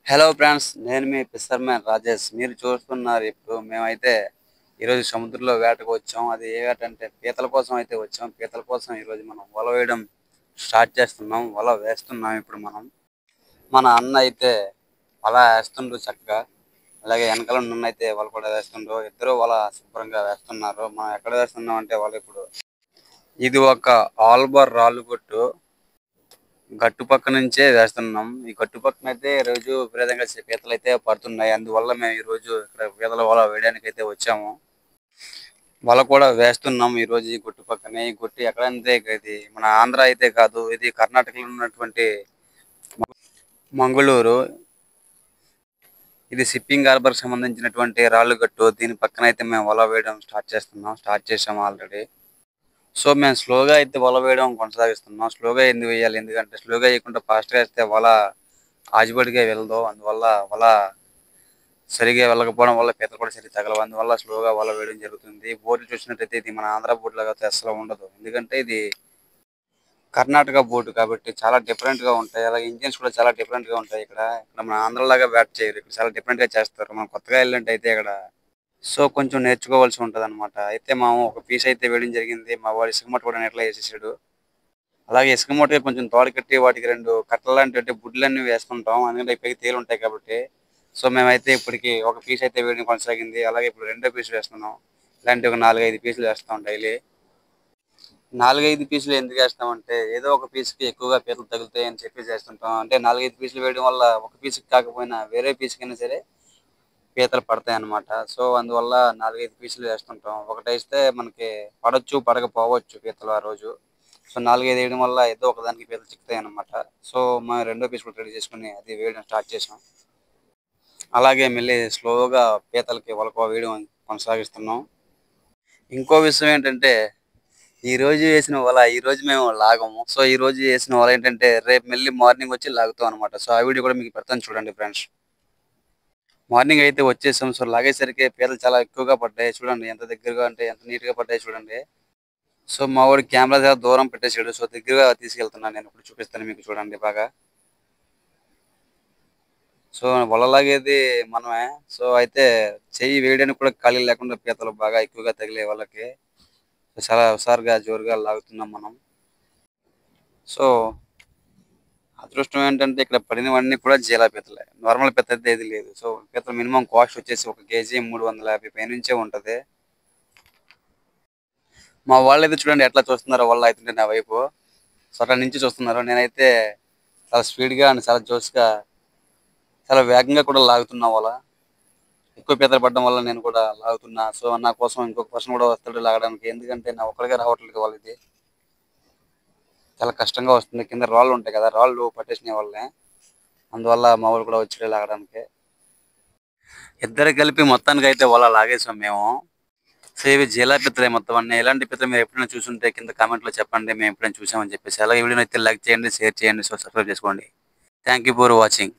Hello friends, నేను మీ fisherman Rajesh. మీరు చూస్తున్నారు ఇప్పుడు మేమైతే ఈరోజు సముద్రంలో వేటకు వచ్చాం. అది ఏ వేట అంటే పీతల కోసం అయితే వచ్చాం. పీతల కోసం ఈరోజు మనం వల వేయడం స్టార్ట్ చేస్తున్నాం. వల వేస్తున్నాం ఇప్పుడు మనం. మన అన్న అయితే వల వేస్తుండ్రు చక్కగా. అలాగే వెనకాల నన్ను అయితే వల కూడా వేస్తుండ్రు. ఇద్దరు వల శుభ్రంగా వేస్తున్నారు. మనం ఎక్కడ వేస్తున్నాం అంటే వల ఇప్పుడు ఇది ఒక ఆల్బర్ రాళ్ళుగొట్టు. గట్టు పక్క నుంచే వేస్తున్నాం. ఈ గట్టు పక్కన అయితే రోజు విపరీతంగా పీతలు అయితే పడుతున్నాయి. అందువల్ల మేము ఈ రోజు ఇక్కడ పీతల వల వేయడానికి అయితే వచ్చాము. వల కూడా వేస్తున్నాం ఈ రోజు ఈ గట్టు పక్కనే. ఈ గట్టు ఎక్కడంటే ఇది మన ఆంధ్ర అయితే కాదు, ఇది కర్ణాటకలో ఉన్నటువంటి మంగళూరు. ఇది షిప్పింగ్ హార్బర్ సంబంధించినటువంటి రాళ్ళుగట్టు. దీని పక్కన అయితే మేము వల వేయడం స్టార్ట్ చేసాము ఆల్రెడీ. సో మేము స్లోగా అయితే వల వేయడం కొనసాగిస్తున్నాం. స్లోగా ఎందుకు వేయాలి, ఎందుకంటే స్లోగా వేయకుండా ఫాస్ట్గా వేస్తే వల ఆజిబడిగా వెళ్ళదు. అందువల్ల వల సరిగా వెళ్ళకపోవడం వల్ల పీతలు కూడా సరిగ్గా తగలవు. అందువల్ల స్లోగా వల వేయడం జరుగుతుంది. బోట్లు చూసినట్టయితే ఇది మన ఆంధ్ర బోట్ లాగా అయితే అసలు ఉండదు. ఎందుకంటే ఇది కర్ణాటక బోట్ కాబట్టి చాలా డిఫరెంట్ గా ఉంటాయి. అలాగే ఇంజిన్స్ కూడా చాలా డిఫరెంట్ గా ఉంటాయి. ఇక్కడ మన ఆంధ్ర లాగా వేట చేయరు. ఇక్కడ చాలా డిఫరెంట్ గా చేస్తారు. మనం కొత్తగా వెళ్ళినట్టు అయితే ఇక్కడ సో కొంచెం నేర్చుకోవాల్సి ఉంటది అనమాట. అయితే మేము ఒక పీస్ అయితే వేయడం జరిగింది. మా వాడు ఇసుక మూట కూడా ఎట్లా వేసేసాడు. అలాగే ఇసుక మూటకి కొంచెం తోడు కట్టి వాటికి రెండు కట్టలు లాంటి బుడ్లన్నీ వేసుకుంటాం. ఎందుకంటే పైకి తేలు ఉంటాయి కాబట్టి. సో మేమైతే ఇప్పటికి ఒక పీస్ అయితే వేయడం కొనసాగింది. అలాగే ఇప్పుడు రెండో పీస్ వేస్తున్నాం. ఇలాంటి ఒక 4-5 పీసులు వేస్తాం డైలీ. 4-5 పీసులు ఎందుకు వేస్తామంటే ఏదో ఒక పీస్కి ఎక్కువగా పీతలు తగులుతాయి అని చెప్పి చేస్తుంటాం. అంటే 4-5 పీసులు వేయడం వల్ల ఒక పీస్కి కాకపోయినా వేరే పీస్కైనా సరే పీతలు పడతాయి అన్నమాట. సో అందువల్ల 4-5 పీసులు వేస్తుంటాం. ఒకటి వేస్తే మనకి పడొచ్చు, పడకపోవచ్చు పీతలు ఆ రోజు. సో 4-5 వేయడం వల్ల ఏదో ఒకదానికి పీతలు చిక్కుతాయి అన్నమాట. సో మనం రెండో పీస్ కూడా రెడీ చేసుకుని అది వేయడం స్టార్ట్ చేసాం. అలాగే మళ్ళీ స్లోగా పీతలకి వలకు వేయడం కొనసాగిస్తున్నాం. ఇంకో విషయం ఏంటంటే ఈ రోజు వేసిన వల ఈ రోజు మేము లాగము. సో ఈ రోజు వేసిన వల ఏంటంటే రేపు మళ్ళీ మార్నింగ్ వచ్చి లాగుతాం అనమాట. సో ఆ వీడియో కూడా మీకు పెడతాను చూడండి ఫ్రెండ్స్. మార్నింగ్ అయితే వచ్చేసాం. సో లాగేసరికి పీతలు చాలా ఎక్కువగా పడ్డాయి. చూడండి ఎంత దగ్గరగా అంటే ఎంత నీట్ గా పడ్డాయి చూడండి. సో మా వాడు కెమెరా చాలా దూరం పెట్టేసాడు. సో దగ్గరగా తీసుకెళ్తున్నాను నేను. ఇప్పుడు చూపిస్తాను మీకు చూడండి బాగా. సో వల లాగేది మనమే. సో అయితే చెయ్యి వేయడానికి కూడా ఖాళీ లేకుండా పీతలు బాగా ఎక్కువగా తగిలే వాళ్ళకి చాలా హుషారుగా జోరుగా లాగుతున్నాం మనం. సో అదృష్టం ఏంటంటే ఇక్కడ పడినవన్నీ కూడా జీలా పీతలే. నార్మల్ పీత అయితే ఏది లేదు. సో పీతలు మినిమం కాస్ట్ వచ్చేసి 1 కేజీ 350 పైనుంచే ఉంటది. మా వాళ్ళైతే చూడండి ఎట్లా చూస్తున్నారో వల్ల అయితే నా వైపు. సో అట్లా నుంచి చూస్తున్నారు. నేనైతే చాలా స్పీడ్గా అండ్ చాలా జోష్గా చాలా వేగంగా కూడా లాగుతున్నా వల. ఎక్కువ పీతలు పడడం వల్ల నేను కూడా లాగుతున్నా. సో నా కోసం ఇంకొక పర్సన్ కూడా వస్తాడు లాగడానికి. ఎందుకంటే నా ఒక్కడిగా రావట్లేదు వాళ్ళది. చాలా కష్టంగా వస్తుంది. కింద రాళ్ళు ఉంటాయి కదా, రాళ్ళు పట్టేసిన వాళ్ళని. అందువల్ల మా వాళ్ళు కూడా వచ్చి లాగడానికి. ఇద్దరు కలిపి మొత్తానికి అయితే వల లాగేసాం మేము. సో ఇవి జీలా పిత్తలే మొత్తం అన్నీ. ఎలాంటి పిత్తలు మీరు ఎప్పుడైనా చూసుంటే కింద కామెంట్ లో చెప్పండి, మేము ఎప్పుడైనా చూసామని చెప్పేసి. అలాగే వీడియోని అయితే లైక్ చేయండి, షేర్ చేయండి, సో సబ్స్క్రైబ్ చేసుకోండి. Thank you for watching.